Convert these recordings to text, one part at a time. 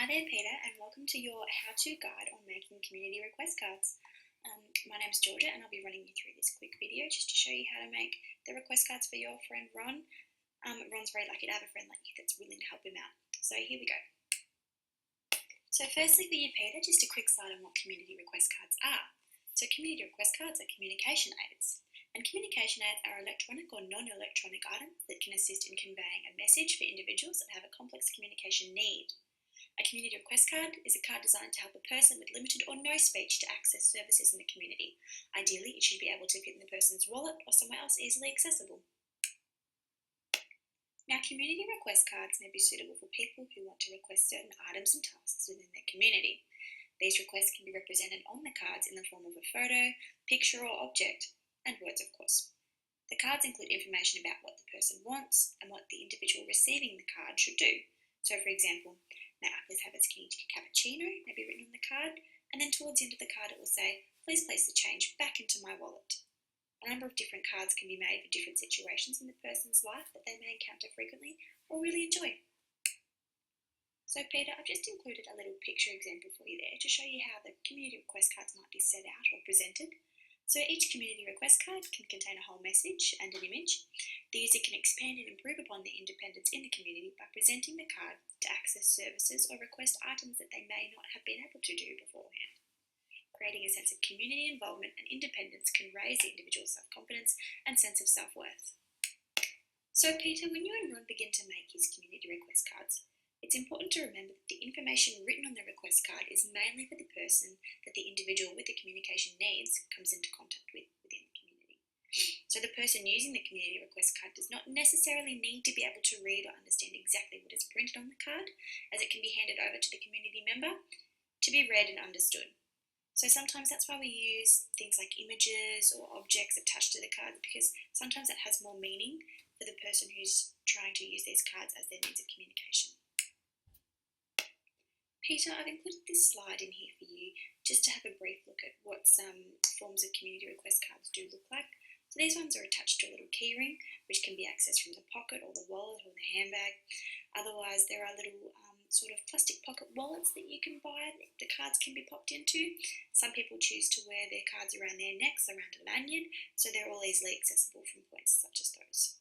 Hi there, Peter, and welcome to your how-to guide on making community request cards. My name's Georgia, and I'll be running you through this quick video just to show you how to make the request cards for your friend Ron. Ron's very lucky to have a friend like you that's willing to help him out. So here we go. So firstly for you, Peter, just a quick slide on what community request cards are. So community request cards are communication aids. And communication aids are electronic or non-electronic items that can assist in conveying a message for individuals that have a complex communication need. A community request card is a card designed to help a person with limited or no speech to access services in the community. Ideally, it should be able to fit in the person's wallet or somewhere else easily accessible. Now, community request cards may be suitable for people who want to request certain items and tasks within their community. These requests can be represented on the cards in the form of a photo, picture or object, and words of course. The cards include information about what the person wants and what the individual receiving the card should do. So for example, may I please have a skinny cappuccino, may be written on the card, and then towards the end of the card it will say, please place the change back into my wallet. A number of different cards can be made for different situations in the person's life that they may encounter frequently or really enjoy. So Peter, I've just included a little picture example for you there to show you how the community request cards might be set out or presented. So each community request card can contain a whole message and an image. The user can expand and improve upon their independence in the community by presenting the card to access services or request items that they may not have been able to do beforehand. Creating a sense of community involvement and independence can raise the individual's self-confidence and sense of self-worth. So Peter, when you and Ron begin to make his community request cards, it's important to remember that the information written on the request card is mainly for the person that the individual with the communication needs comes into contact with within the community. So the person using the community request card does not necessarily need to be able to read or understand exactly what is printed on the card, as it can be handed over to the community member to be read and understood. So sometimes that's why we use things like images or objects attached to the card, because sometimes that has more meaning for the person who's trying to use these cards as their means of communication. Peter, I've included this slide in here for you just to have a brief look at what some forms of community request cards do look like. So these ones are attached to a little keyring, which can be accessed from the pocket or the wallet or the handbag. Otherwise, there are little sort of plastic pocket wallets that you can buy that the cards can be popped into. Some people choose to wear their cards around their necks, around a lanyard, so they're all easily accessible from points such as those.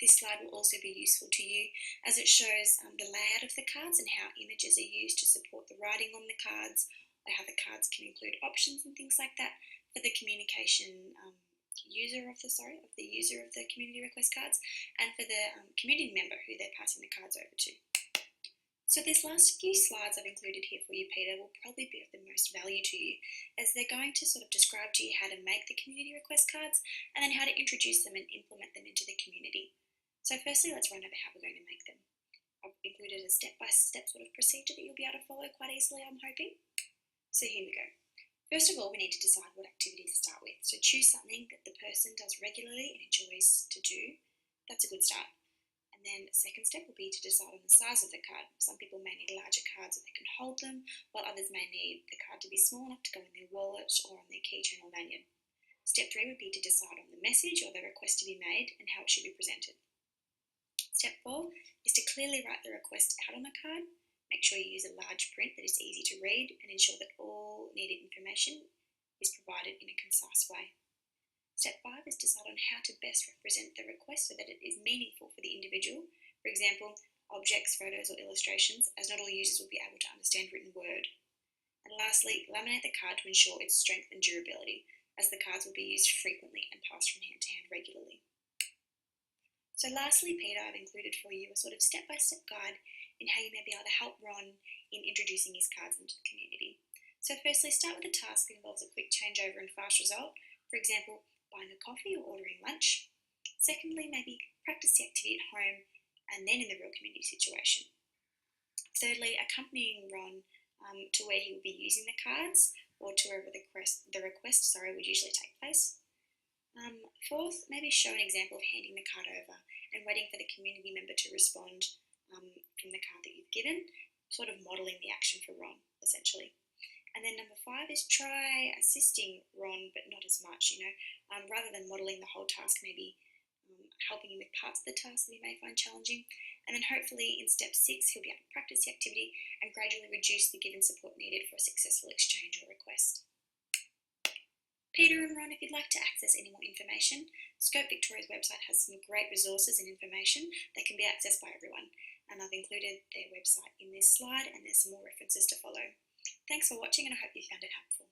This slide will also be useful to you as it shows the layout of the cards and how images are used to support the writing on the cards, or how the cards can include options and things like that for the communication user of the community request cards, and for the community member who they're passing the cards over to. So these last few slides I've included here for you, Peter, will probably be of the most value to you, as they're going to sort of describe to you how to make the community request cards and then how to introduce them and implement them into the community. So firstly, let's run over how we're going to make them. I've included a step-by-step sort of procedure that you'll be able to follow quite easily, I'm hoping. So here we go. First of all, we need to decide what activity to start with. So choose something that the person does regularly and enjoys to do. That's a good start. And then the second step will be to decide on the size of the card. Some people may need larger cards so they can hold them, while others may need the card to be small enough to go in their wallet or on their keychain or lanyard. Step 3 would be to decide on the message or the request to be made and how it should be presented. Step 4 is to clearly write the request out on the card. Make sure you use a large print that is easy to read and ensure that all needed information is provided in a concise way. Step 5 is decide on how to best represent the request so that it is meaningful for the individual. For example, objects, photos or illustrations, as not all users will be able to understand written word. And lastly, laminate the card to ensure its strength and durability, as the cards will be used frequently and passed from hand to hand regularly. So lastly, Peter, I've included for you a sort of step-by-step guide in how you may be able to help Ron in introducing his cards into the community. So firstly, start with a task that involves a quick changeover and fast result. For example, buying a coffee or ordering lunch. Secondly, maybe practice the activity at home and then in the real community situation. Thirdly, accompanying Ron to where he will be using the cards or to wherever the request would usually take place. Fourth, maybe show an example of handing the card over and waiting for the community member to respond from the card that you've given, sort of modelling the action for Ron, essentially. And then number 5 is try assisting Ron, but not as much, rather than modelling the whole task, maybe helping him with parts of the task that he may find challenging. And then hopefully in step 6, he'll be able to practice the activity and gradually reduce the given support needed for a successful exchange or request. Peter and Ron, if you'd like to access any more information, Scope Victoria's website has some great resources and information that can be accessed by everyone. And I've included their website in this slide, and there's some more references to follow. Thanks for watching, and I hope you found it helpful.